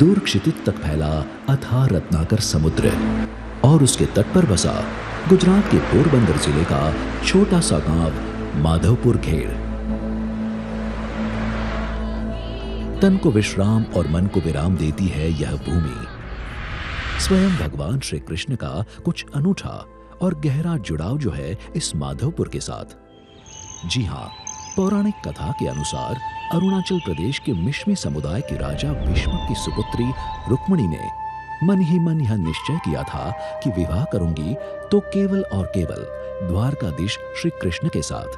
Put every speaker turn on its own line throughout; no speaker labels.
दूर क्षितिज तक फैला अथाह रत्नाकर समुद्र और उसके तट पर बसा गुजरात के पोरबंदर जिले का छोटा सा गांव माधवपुर खेड़। तन को विश्राम और मन को विराम देती है यह भूमि। स्वयं भगवान श्री कृष्ण का कुछ अनूठा और गहरा जुड़ाव जो है इस माधवपुर के साथ। जी हाँ, पौराणिक कथा के अनुसार अरुणाचल प्रदेश के मिश्मी समुदाय के राजा भीष्मक की सुपुत्री रुक्मिणी ने मन ही मन यह निश्चय किया था कि विवाह करूंगी तो केवल और केवल द्वारकाधीश श्री कृष्ण के साथ।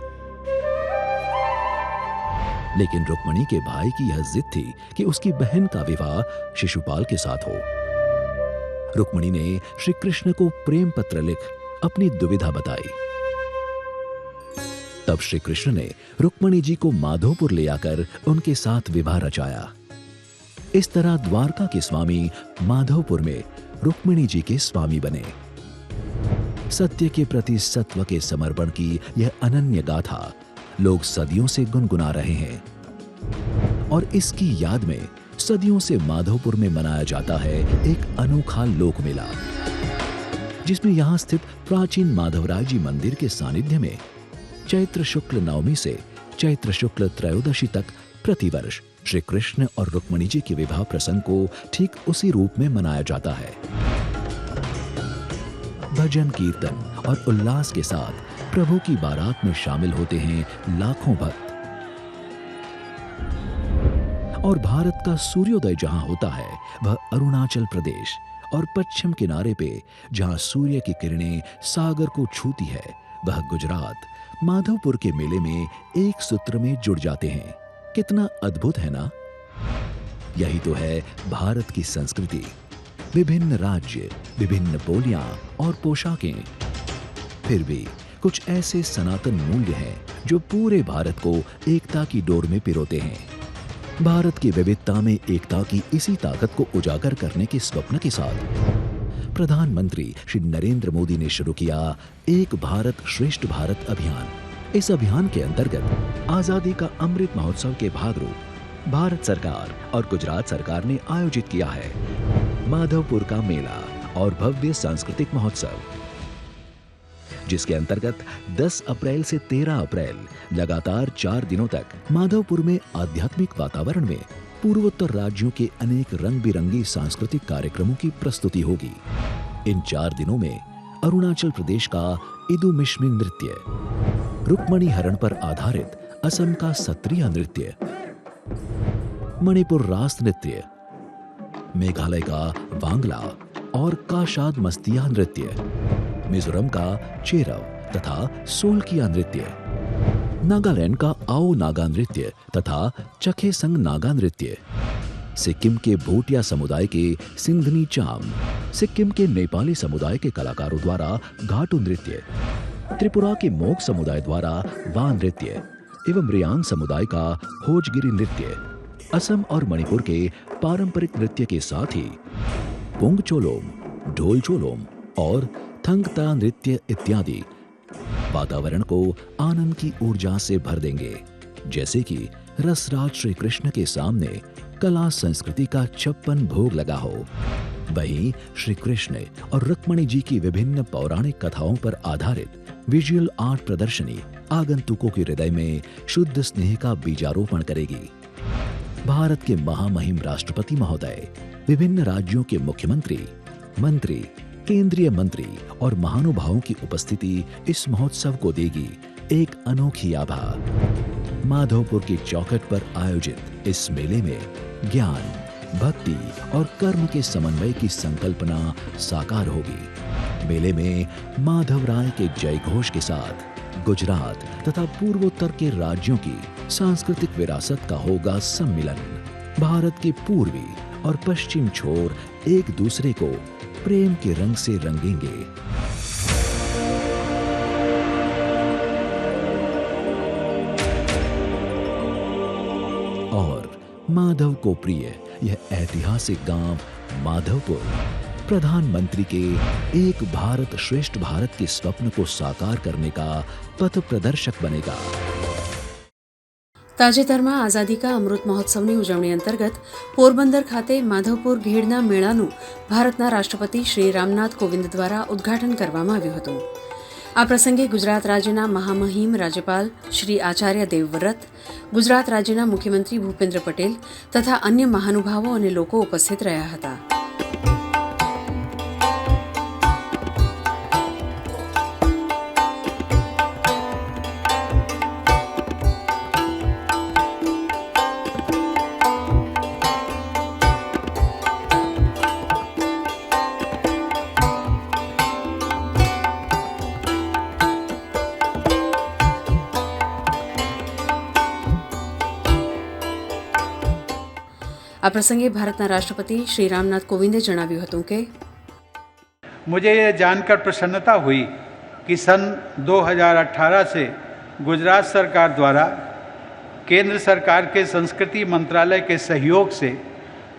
लेकिन रुक्मिणी के भाई की यह जिद थी कि उसकी बहन का विवाह शिशुपाल के साथ हो। रुक्मिणी ने श्री कृष्ण को प्रेम पत्र लिख अपनी दुविधा बताई। तब श्री कृष्ण ने रुक्मिणी जी को माधोपुर ले आकर उनके साथ विवाह रचाया। इस तरह द्वारका के स्वामी माधवपुर में रुक्मिणी जी के स्वामी बने। सत्य के प्रति सत्व के समर्पण की यह अनन्य गाथा लोग सदियों से गुनगुना रहे हैं और इसकी याद में सदियों से माधवपुर में मनाया जाता है एक अनोखा लोक मेला, जिसमें यहां स्थित प्राचीन माधवराय जी मंदिर के सानिध्य में चैत्र शुक्ल नवमी से चैत्र शुक्ल त्रयोदशी तक प्रतिवर्ष श्री कृष्ण और रुक्मिणी जी के विवाह प्रसंग को ठीक उसी रूप में मनाया जाता है। भजन कीर्तन और उल्लास के साथ प्रभु की बारात में शामिल होते हैं लाखों भक्त। और भारत का सूर्योदय जहां होता है वह अरुणाचल प्रदेश, और पश्चिम किनारे पे जहां सूर्य की किरणें सागर को छूती है वह गुजरात माधवपुर के मेले में एक सूत्र में जुड़ जाते हैं। कितना अद्भुत है ना। यही तो है भारत की संस्कृति। विभिन्न राज्य, विभिन्न बोलियां और पोशाकें, फिर भी कुछ ऐसे सनातन मूल्य हैं जो पूरे भारत को एकता की डोर में पिरोते हैं। भारत की विविधता में एकता की इसी ताकत को उजागर करने के स्वप्न के साथ प्रधानमंत्री श्री नरेंद्र मोदी ने शुरू किया एक भारत श्रेष्ठ भारत अभियान। इस अभियान के अंतर्गत आजादी का अमृत महोत्सव के भागरूप भारत सरकार और गुजरात सरकार ने आयोजित किया है माधवपुर का मेला और भव्य सांस्कृतिक महोत्सव, जिसके अंतर्गत 10 अप्रैल से 13 अप्रैल लगातार 4 दिनों तक माधवपुर में आध्यात्मिक वातावरण में पूर्वोत्तर राज्यों के अनेक रंग बिरंगी सांस्कृतिक कार्यक्रमों की प्रस्तुति होगी। इन 4 दिनों में अरुणाचल प्रदेश का इदु मिश्मी नृत्य, रुक्मिणी हरण पर आधारित असम का सत्रिय नृत्य, मणिपुर रास नृत्य, मेघालय का वांगला और काशाद मस्तिया नृत्य, मिजोरम का चेरव तथा सोलकिया नृत्य, नागालैंड का आओ नागा नृत्य तथा चखेसंग नागा नृत्य, सिक्किम के भोटिया समुदाय के सिंधनी चाम, सिक्किम के नेपाली समुदाय के कलाकारों द्वारा घाटू नृत्य, त्रिपुरा के मोग समुदाय द्वारा वा नृत्य एवं रियांग समुदाय का होजगिरी नृत्य, असम और मणिपुर के पारंपरिक नृत्य के साथ ही पुंग चोलोम, ढोल चोलोम और थंगता नृत्य इत्यादि वातावरण को आनंद की ऊर्जा से भर देंगे। जैसे कि रसराज श्री कृष्ण के सामने कला संस्कृति का 56 भोग लगा हो। वहीं श्री कृष्ण और रुक्मिणी जी की विभिन्न पौराणिक कथाओं पर आधारित विजुअल आर्ट प्रदर्शनी आगंतुकों के हृदय में शुद्ध स्नेह का बीजारोपण करेगी। भारत के महामहिम राष्ट्रपति महोदय, विभिन्न राज्यों के मुख्यमंत्री, मंत्री, केंद्रीय मंत्री और महानुभावों की उपस्थिति इस महोत्सव को देगी एक अनोखी आभा। माधवपुर की चौखट पर आयोजित इस मेले में ज्ञान, भक्ति और कर्म के समन्वय की संकल्पना साकार होगी। मेले में माधवराय के जयघोष के साथ गुजरात तथा पूर्वोत्तर के राज्यों की सांस्कृतिक विरासत का होगा सम्मिलन। भारत के पूर्वी और पश्चिम छोर एक दूसरे को प्रेम के रंग से रंगेंगे। और माधव को प्रिय यह ऐतिहासिक गांव माधवपुर प्रधानमंत्री के एक भारत श्रेष्ठ भारत के स्वप्न को साकार करने का पथ प्रदर्शक बनेगा।
તાજેતરમાં આઝાદી કા અમૃત મહોત્સવની ઉજવણી અંતર્ગત પોરબંદર ખાતે માધવપુર ઘેડના મેળાનું ભારતના રાષ્ટ્રપતિ શ્રી રામનાથ કોવિંદ દ્વારા ઉદ્ઘાટન કરવામાં આવ્યું હતું. આ પ્રસંગે ગુજરાત રાજ્યના મહામહિમ રાજ્યપાલ શ્રી આચાર્ય દેવવ્રત, ગુજરાત રાજ્યના મુખ્યમંત્રી ભૂપેન્દ્ર પટેલ તથા અન્ય મહાનુભાવો અને લોકો ઉપસ્થિત રહ્યા હતા. આ પ્રસંગે ભારતના રાષ્ટ્રપતિ શ્રી રામનાથ કોવિંદે જણાવ્યું હતું કે
मुझे ये जानकर प्रसन्नता हुई कि सन 2018 से गुजरात सरकार द्वारा केंद्र सरकार के संस्कृति मंत्रालय के सहयोग से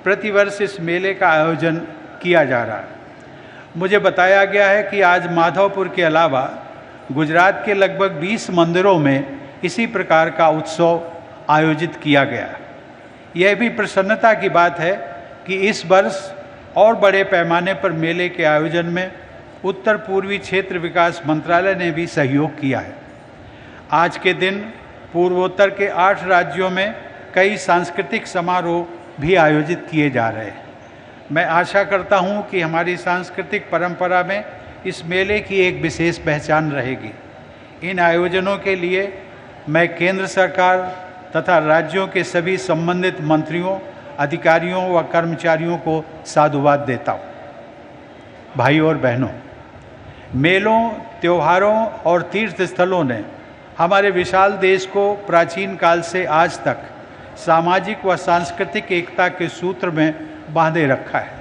प्रतिवर्ष इस मेले का आयोजन किया जा रहा है. मुझे बताया गया है कि आज माधवपुर के अलावा गुजरात के लगभग 20 मंदिरों में इसी प्रकार का उत्सव आयोजित किया गया. यह भी प्रसन्नता की बात है कि इस वर्ष और बड़े पैमाने पर मेले के आयोजन में उत्तर पूर्वी क्षेत्र विकास मंत्रालय ने भी सहयोग किया है. आज के दिन पूर्वोत्तर के 8 राज्यों में कई सांस्कृतिक समारोह भी आयोजित किए जा रहे हैं. मैं आशा करता हूं कि हमारी सांस्कृतिक परंपरा में इस मेले की एक विशेष पहचान रहेगी. इन आयोजनों के लिए मैं केंद्र सरकार तथा राज्यों के सभी संबंधित मंत्रियों, अधिकारियों व कर्मचारियों को साधुवाद देता हूँ. भाइयों और बहनों, मेलों, त्योहारों और तीर्थ स्थलों ने हमारे विशाल देश को प्राचीन काल से आज तक सामाजिक व सांस्कृतिक एकता के सूत्र में बांधे रखा है.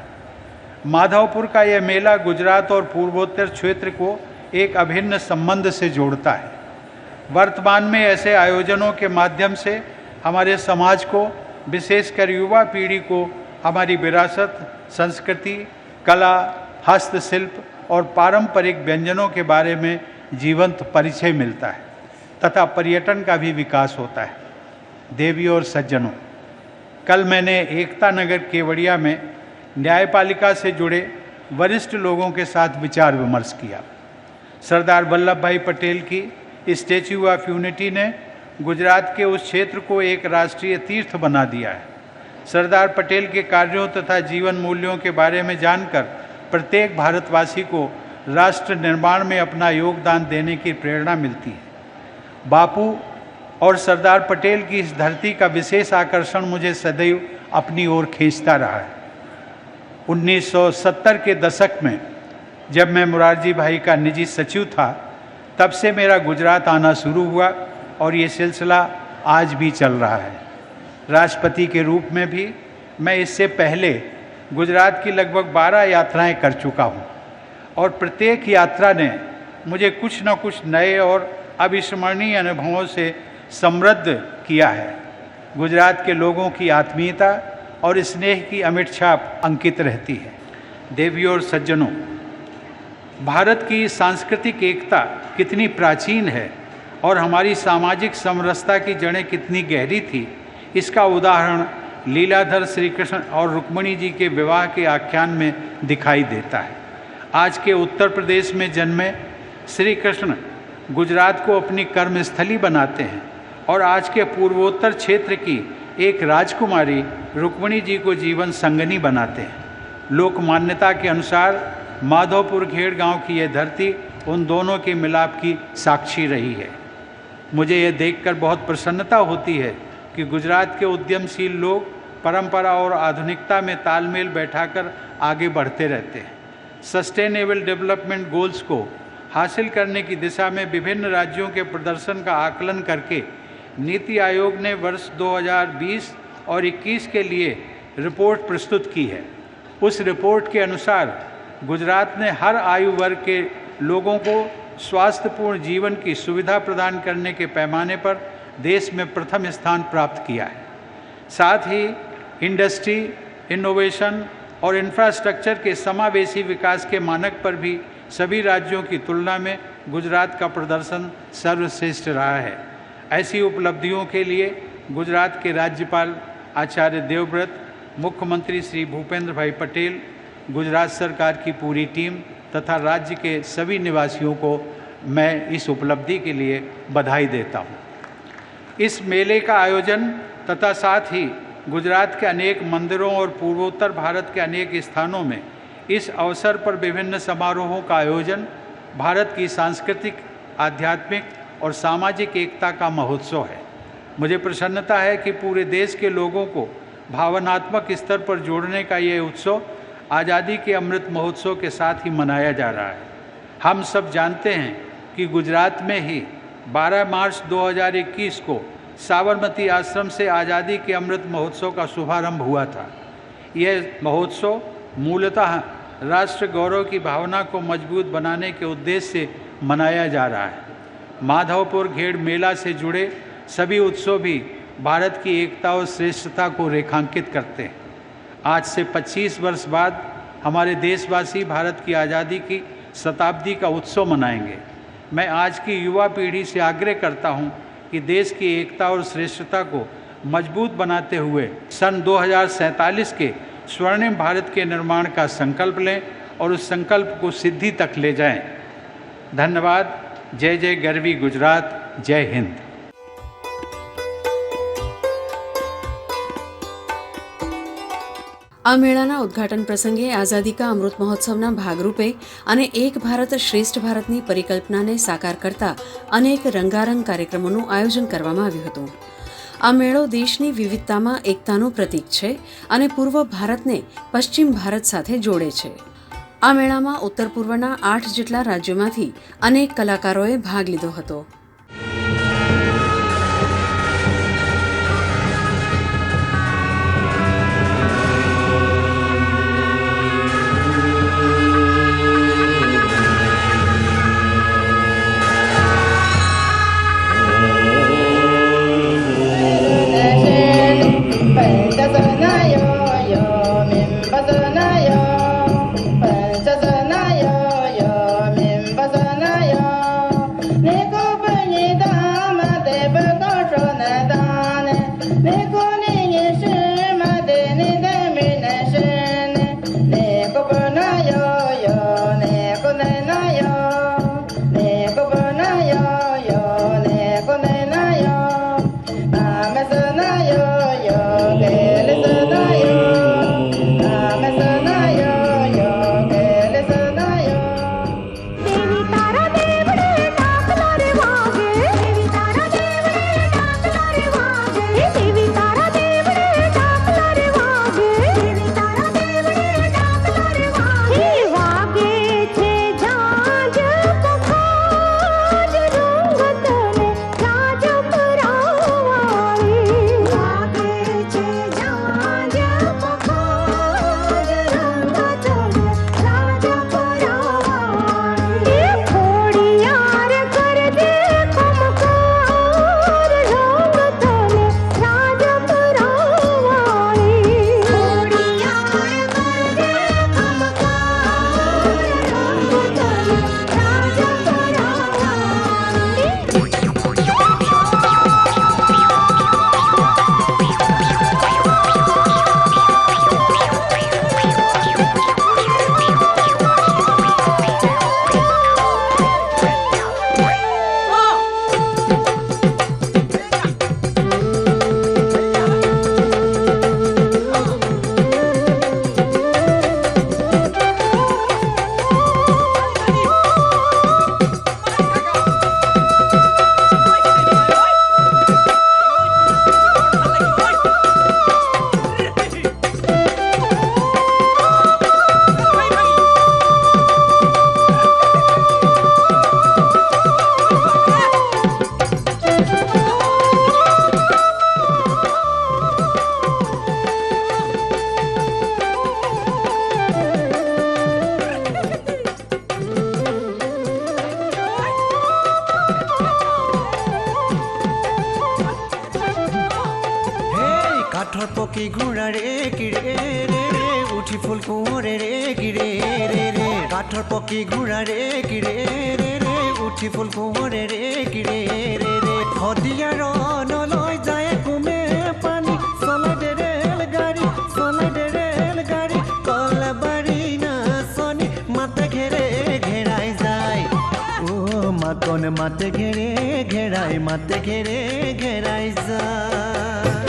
माधवपुर का यह मेला गुजरात और पूर्वोत्तर क्षेत्र को एक अभिन्न संबंध से जोड़ता है. वर्तमान में ऐसे आयोजनों के माध्यम से हमारे समाज को, विशेषकर युवा पीढ़ी को हमारी विरासत, संस्कृति, कला, हस्तशिल्प और पारंपरिक व्यंजनों के बारे में जीवंत परिचय मिलता है तथा पर्यटन का भी विकास होता है. देवियों और सज्जनों, कल मैंने एकता नगर केवड़िया में न्यायपालिका से जुड़े वरिष्ठ लोगों के साथ विचार विमर्श किया. सरदार वल्लभ भाई पटेल की स्टैच्यू ऑफ यूनिटी ने गुजरात के उस क्षेत्र को एक राष्ट्रीय तीर्थ बना दिया है. सरदार पटेल के कार्यों तथा जीवन मूल्यों के बारे में जानकर प्रत्येक भारतवासी को राष्ट्र निर्माण में अपना योगदान देने की प्रेरणा मिलती है. बापू और सरदार पटेल की इस धरती का विशेष आकर्षण मुझे सदैव अपनी ओर खींचता रहा है. 1970 के दशक में जब मैं मुरारजी भाई का निजी सचिव था, तब से मेरा गुजरात आना शुरू हुआ और ये सिलसिला आज भी चल रहा है. राष्ट्रपति के रूप में भी मैं इससे पहले गुजरात की लगभग 12 यात्राएं कर चुका हूँ और प्रत्येक यात्रा ने मुझे कुछ न कुछ नए और अविस्मरणीय अनुभवों से समृद्ध किया है. गुजरात के लोगों की आत्मीयता और स्नेह की अमिट छाप अंकित रहती है. देवियों और सज्जनों, भारत की सांस्कृतिक एकता कितनी प्राचीन है और हमारी सामाजिक समरसता की जड़ें कितनी गहरी थी, इसका उदाहरण लीलाधर श्री कृष्ण और रुक्मिणी जी के विवाह के आख्यान में दिखाई देता है. आज के उत्तर प्रदेश में जन्मे श्री कृष्ण गुजरात को अपनी कर्मस्थली बनाते हैं और आज के पूर्वोत्तर क्षेत्र की एक राजकुमारी रुक्मिणी जी को जीवन संगनी बनाते हैं. लोक मान्यता के अनुसार माधवपुर घेड़ गांव की यह धरती उन दोनों के मिलाप की साक्षी रही है. मुझे यह देखकर बहुत प्रसन्नता होती है कि गुजरात के उद्यमशील लोग परंपरा और आधुनिकता में तालमेल बैठाकर आगे बढ़ते रहते हैं. सस्टेनेबल डेवलपमेंट गोल्स को हासिल करने की दिशा में विभिन्न राज्यों के प्रदर्शन का आकलन करके नीति आयोग ने वर्ष 2020 और 21 के लिए रिपोर्ट प्रस्तुत की है. उस रिपोर्ट के अनुसार गुजरात ने हर आयु वर्ग के लोगों को स्वास्थ्यपूर्ण जीवन की सुविधा प्रदान करने के पैमाने पर देश में प्रथम स्थान प्राप्त किया है. साथ ही इंडस्ट्री, इनोवेशन और इंफ्रास्ट्रक्चर के समावेशी विकास के मानक पर भी सभी राज्यों की तुलना में गुजरात का प्रदर्शन सर्वश्रेष्ठ रहा है. ऐसी उपलब्धियों के लिए गुजरात के राज्यपाल आचार्य देवव्रत, मुख्यमंत्री श्री भूपेंद्र भाई पटेल, गुजरात सरकार की पूरी टीम तथा राज्य के सभी निवासियों को मैं इस उपलब्धि के लिए बधाई देता हूँ। इस मेले का आयोजन तथा साथ ही गुजरात के अनेक मंदिरों और पूर्वोत्तर भारत के अनेक स्थानों में इस अवसर पर विभिन्न समारोहों का आयोजन भारत की सांस्कृतिक, आध्यात्मिक और सामाजिक एकता का महोत्सव है। मुझे प्रसन्नता है कि पूरे देश के लोगों को भावनात्मक स्तर पर जोड़ने का ये उत्सव आज़ादी के अमृत महोत्सव के साथ ही मनाया जा रहा है। हम सब जानते हैं कि गुजरात में ही 12 मार्च 2021 को साबरमती आश्रम से आज़ादी के अमृत महोत्सव का शुभारंभ हुआ था। यह महोत्सव मूलतः राष्ट्र गौरव की भावना को मजबूत बनाने के उद्देश्य से मनाया जा रहा है। माधवपुर घेड़ मेला से जुड़े सभी उत्सव भी भारत की एकता और श्रेष्ठता को रेखांकित करते हैं। आज से 25 वर्ष बाद हमारे देशवासी भारत की आज़ादी की शताब्दी का उत्सव मनाएंगे। मैं आज की युवा पीढ़ी से आग्रह करता हूं कि देश की एकता और श्रेष्ठता को मजबूत बनाते हुए सन 2047 के स्वर्णिम भारत के निर्माण का संकल्प लें और उस संकल्प को सिद्धि तक ले जाएं। धन्यवाद। जय जय गरवी गुजरात। जय हिंद।
આ મેળાના ઉદ્ઘાટન પ્રસંગે આઝાદી કા અમૃત મહોત્સવના ભાગરૂપે અને એક ભારત શ્રેષ્ઠ ભારતની પરિકલ્પનાને સાકાર કરતા અનેક રંગારંગ કાર્યક્રમોનું આયોજન કરવામાં આવ્યું હતું। આ મેળો દેશની વિવિધતામાં એકતાનું પ્રતીક છે અને પૂર્વ ભારતને પશ્ચિમ ભારત સાથે જોડે છે। આ મેળામાં ઉત્તર પૂર્વના 8 જેટલા રાજ્યોમાંથી અનેક કલાકારોએ ભાગ લીધો હતો।
কাঠৰ পকি ঘোঁৰা ৰে কিৰে ৰে ৰে উঠি ফুল কোঁৱৰে ৰে কিৰে ৰে ৰে কাঠৰ পকি ঘোঁৰা ৰে কিৰে ৰে ৰে উঠি ফুল কোঁৱৰে ৰে কিৰে ৰে ৰে শদিয়াৰ নলৈ যায় কুমে माते घेरे घेराई माते घेरे घेराई जा